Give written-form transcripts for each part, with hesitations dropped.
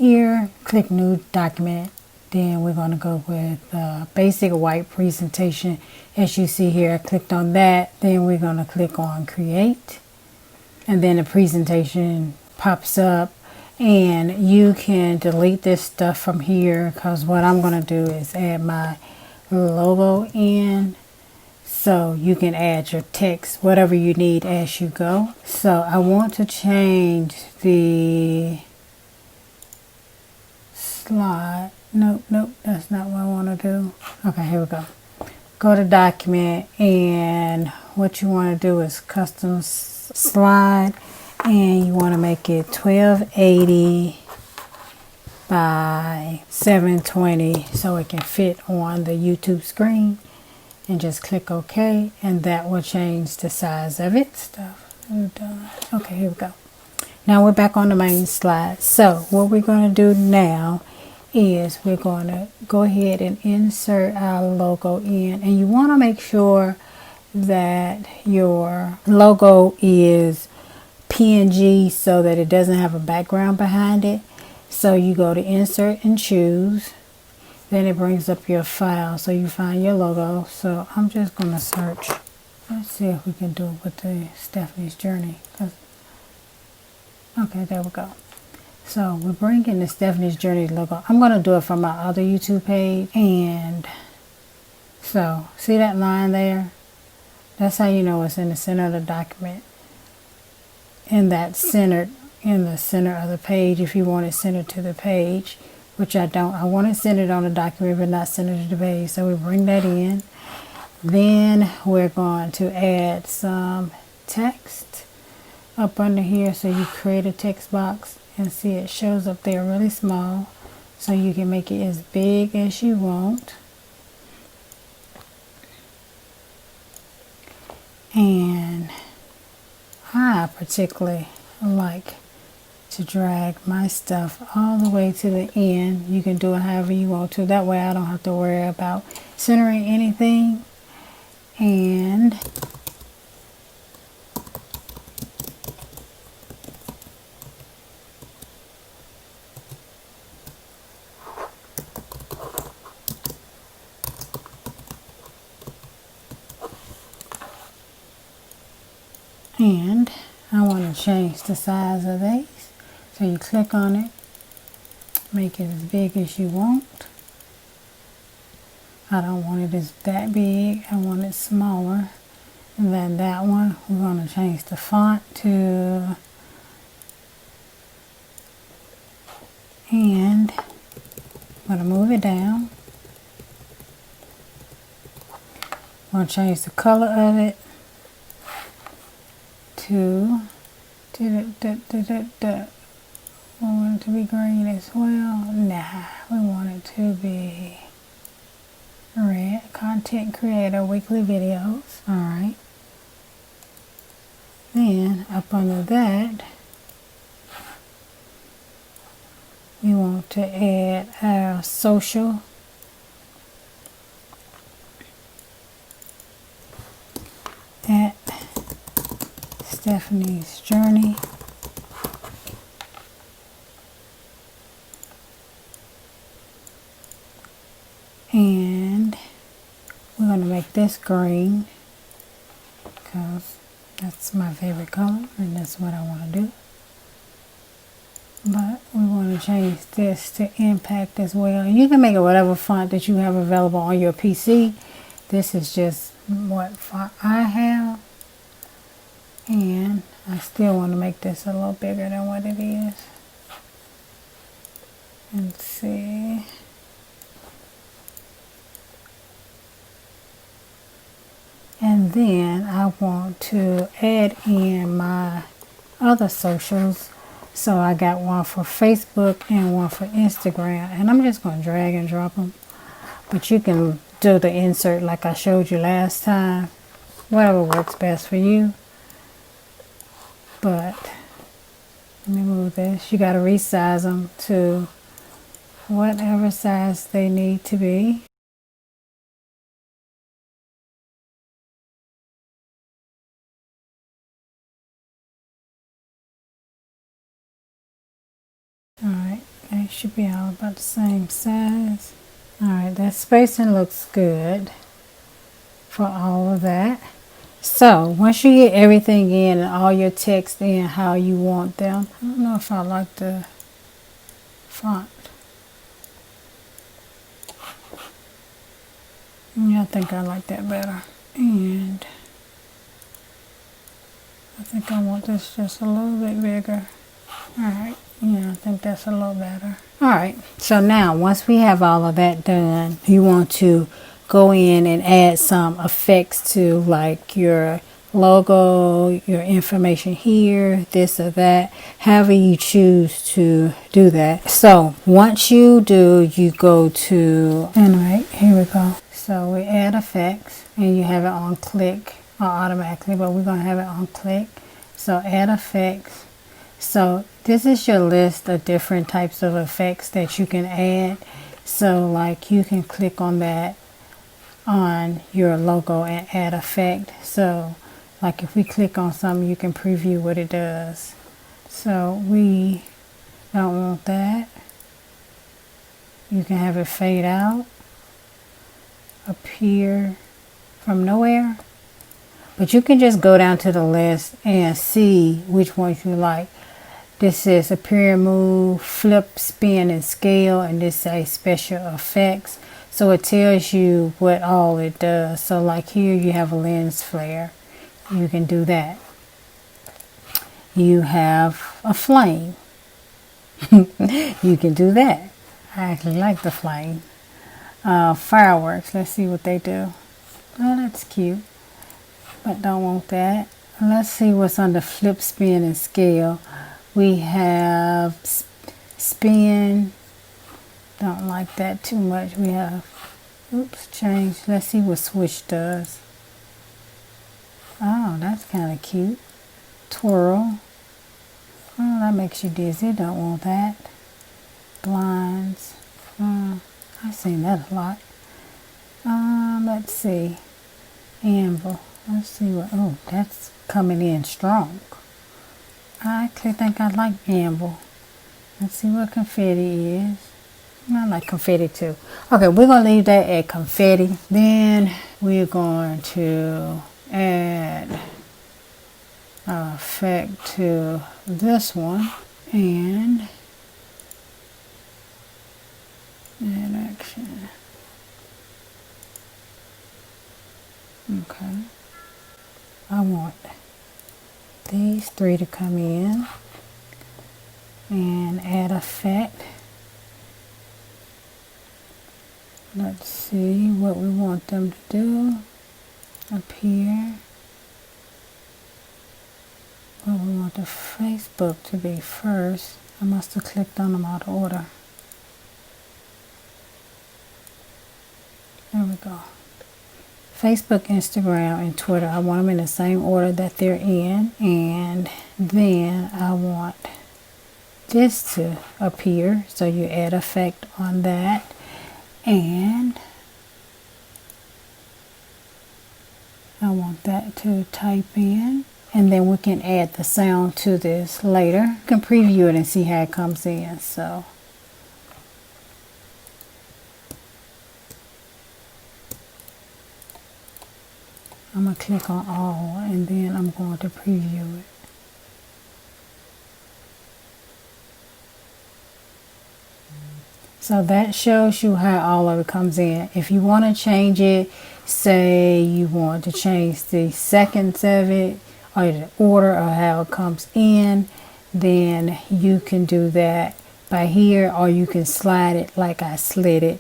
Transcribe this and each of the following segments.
here, click new document. Then we're going to go with basic white presentation. As you see here, I clicked on that. Then we're going to click on create. And then the presentation pops up. And you can delete this stuff from here, because what I'm going to do is add my logo in. So you can add your text, whatever you need as you go. So I want to change the slide. Nope, that's not what I want to do. Okay, here we go. Go to document, and what you want to do is custom slide, and you want to make it 1280 by 720 so it can fit on the YouTube screen. And just click OK, and that will change the size of it. Stuff done. Okay, here we go. Now we're back on the main slide. So what we're going to do now is we're going to go ahead and insert our logo in, and you want to make sure that your logo is PNG so that it doesn't have a background behind it. So you go to insert and choose. Then it brings up your file, so you find your logo. So I'm just going to search. Let's see if we can do it with the Steffanie's Journey. Okay, there we go. So we're bringing the Steffanie's Journey logo. I'm going to do it from my other YouTube page. And so, see that line there? That's how you know it's in the center of the document. And that's centered in the center of the page if you want it centered to the page. Which I don't. I want it centered on the document, but not centered to the page. So we bring that in. Then we're going to add some text up under here. So you create a text box, and see it shows up there really small. So you can make it as big as you want. And I particularly like to drag my stuff all the way to the end. You can do it however you want to. That way I don't have to worry about centering anything. And I want to change the size of these. So you click on it, make it as big as you want. I don't want it as that big, I want it smaller. And then that one, we're going to change the font to, and I'm going to move it down. I'm going to change the color of it to we want it to be green as well. Nah, we want it to be red. Content creator, weekly videos. Alright. Then up under that, we want to add our social. At Steffanie's Journey. And we're going to make this green because that's my favorite color and that's what I want to do. But we want to change this to impact as well. You can make it whatever font that you have available on your PC. This is just what font I have. And I still want to make this a little bigger than what it is. Let's see. And then I want to add in my other socials. So I got one for Facebook and one for Instagram. And I'm just going to drag and drop them. But you can do the insert like I showed you last time. Whatever works best for you. But let me move this. You got to resize them to whatever size they need to be. Alright, should be all about the same size. Alright, that spacing looks good for all of that. So once you get everything in and all your text in how you want them, I don't know if I like the font. Yeah, I think I like that better. And I think I want this just a little bit bigger. Alright, yeah, I think that's a little better. Alright, so now once we have all of that done, you want to go in and add some effects to like your logo, your information here, this or that, however you choose to do that. So once you do, you go to, alright, here we go. So we add effects and you have it on click or automatically, but we're going to have it on click. So add effects. So this is your list of different types of effects that you can add. So like you can click on that on your logo and add effect. So like if we click on something, you can preview what it does. So we don't want that. You can have it fade out, appear from nowhere. But you can just go down to the list and see which ones you like. This says appear, move, flip, spin, and scale, and this says special effects. So it tells you what all it does. So like here you have a lens flare. You can do that. You have a flame. You can do that. I actually like the flame. Fireworks. Let's see what they do. Oh, that's cute. But don't want that. Let's see what's under flip, spin, and scale. We have spin. Don't like that too much. We have, oops, change. Let's see what switch does. Oh, that's kind of cute. Twirl. Oh, that makes you dizzy. Don't want that. Blinds. I've seen that a lot. Let's see. Anvil. Let's see what, oh, that's coming in strong. I actually think I like anvil. Let's see what confetti is. I like confetti too. Okay, we're going to leave that at confetti. Then we're going to add effect to this one. And add action. Okay. I want these three to come in and add effect. Let's see what we want them to do. Appear. Well, we want the Facebook to be first. I must have clicked on them out of order. There we go. Facebook, Instagram, and Twitter. I want them in the same order that they're in. And then I want this to appear. So you add effect on that. And I want that to type in. And then we can add the sound to this later. You can preview it and see how it comes in. So I'm going to click on all and then I'm going to preview it. So that shows you how all of it comes in. If you want to change it, say you want to change the seconds of it or the order of how it comes in, then you can do that by here, or you can slide it like I slid it.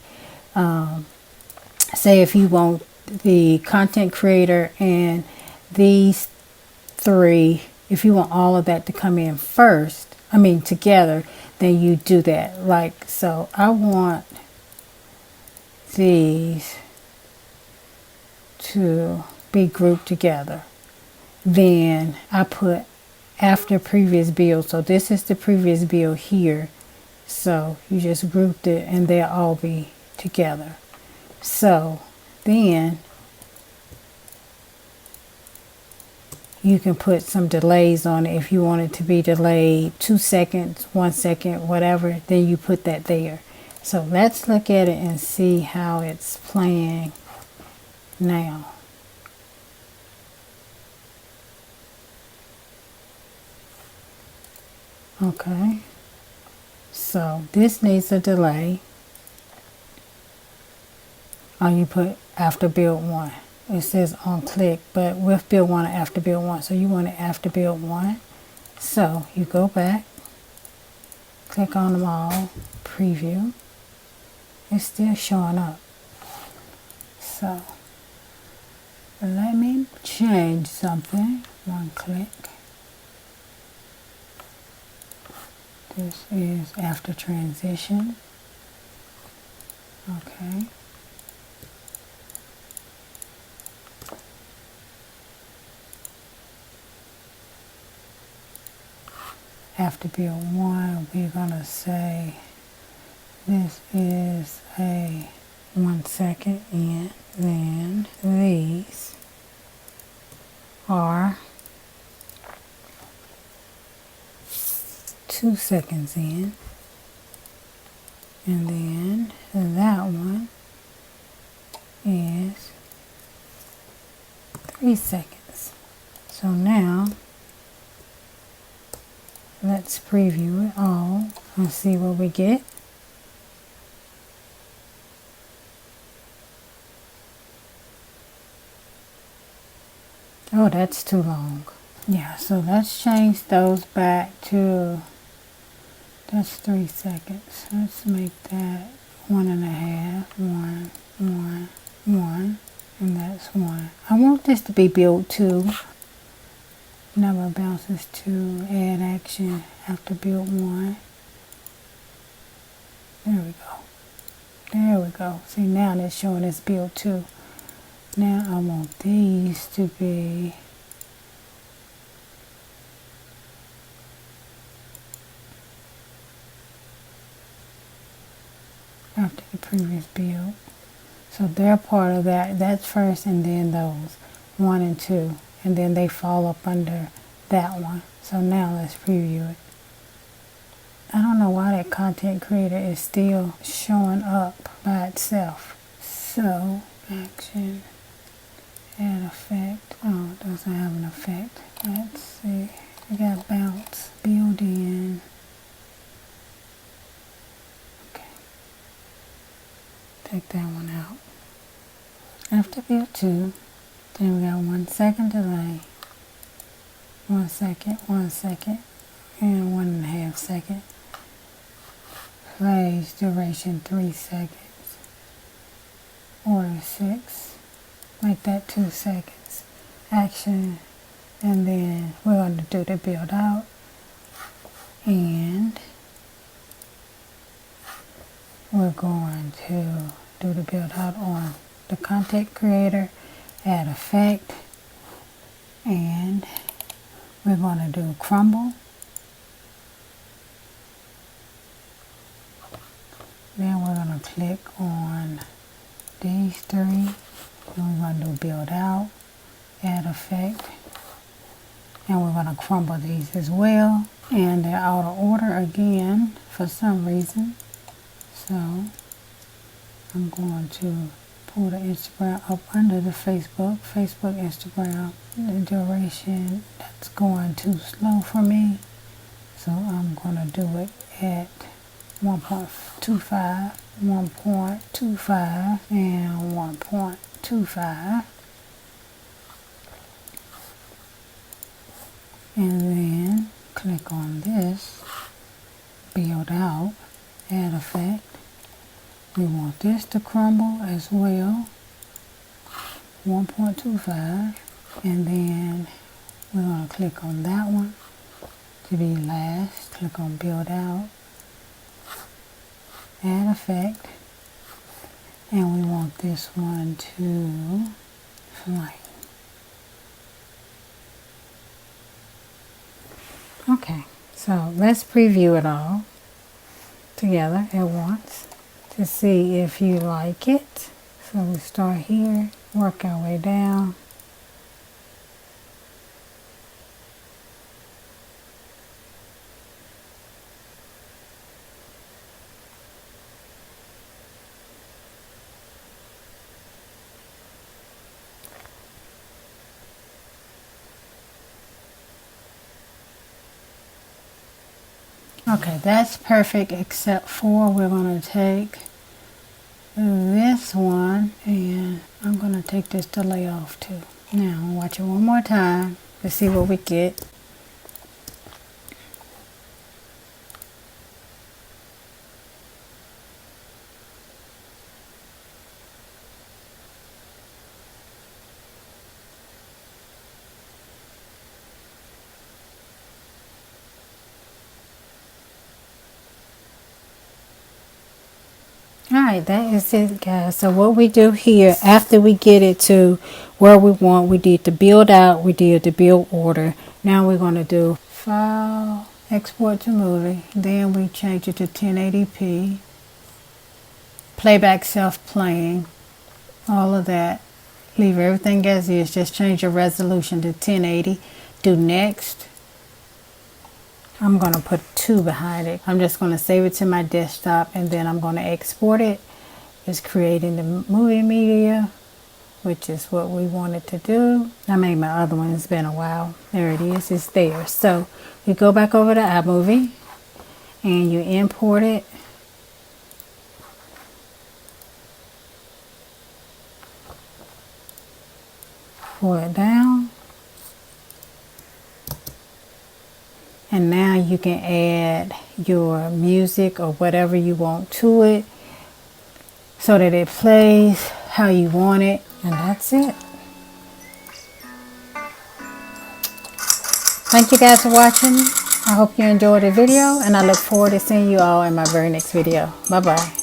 Say if you want the content creator and these three, if you want all of that to come in first, together, then you do that. Like, so I want these to be grouped together. Then I put after previous build. So this is the previous build here. So you just grouped it and they'll all be together. So then you can put some delays on it. If you want it to be delayed 2 seconds, 1 second, whatever, then you put that there. So let's look at it and see how it's playing now. Okay, so this needs a delay. Oh, you put after build 1. It says on click, but with build 1 or after build 1. So you want it after build 1. So you go back, click on them all, preview. It's still showing up. So let me change something. 1 click. This is after transition. Okay. After build 1, we're gonna say this is a 1 second in, then these are 2 seconds in, and then that one is 3 seconds. So now let's preview it all and see what we get. Oh, that's too long. Yeah, so let's change those back to, that's 3 seconds. Let's make that 1.5, 1, 1, 1, and that's 1. I want this to be build 2. Number bounces to add action after build 1. There we go. There we go. See, now it's showing us build 2. Now I want these to be after the previous build. So they're part of that. That's first, and then those 1 and 2. And then they fall up under that one. So now let's preview it. I don't know why that content creator is still showing up by itself. So, action, add effect. Oh, it doesn't have an effect. Let's see. We got bounce, build in. Okay. Take that one out. After build 2, then we got 1 second delay, 1 second, 1 second, and 1.5 second. Plays duration 3 seconds. Order 6. Make that 2 seconds. Action, and then we're going to do the build out. And we're going to do the build out on the content creator. Add effect, and we're going to do crumble. Then we're going to click on these 3, and we're going to do build out, add effect, and we're going to crumble these as well. And they're out of order again for some reason. So I'm going to pull the Instagram up under the Facebook, Instagram. The duration, that's going too slow for me. So I'm going to do it at 1.25, 1.25, and 1.25. And then click on this, build out, add effect. We want this to crumble as well, 1.25, and then we're going to click on that one to be last. Click on build out, add effect, and we want this one to flame. Okay, so let's preview it all together at once to see if you like it. So we start here, work our way down. Okay, that's perfect, except for we're going to take this one and I'm going to take this delay off too. Now, I'm watch it one more time to see what we get. Alright, that is it, guys. So what we do here, after we get it to where we want, we did the build out, we did the build order. Now we're going to do File, Export to Movie. Then we change it to 1080p. Playback self-playing. All of that. Leave everything as is. Just change your resolution to 1080. Do Next. I'm going to put 2 behind it. I'm just going to save it to my desktop and then I'm going to export it. It's creating the movie media, which is what we wanted to do. I made my other one. It's been a while. There it is. It's there. So you go back over to iMovie and you import it. Pull it down. And now you can add your music or whatever you want to it so that it plays how you want it. And that's it. Thank you guys for watching. I hope you enjoyed the video and I look forward to seeing you all in my very next video. Bye bye.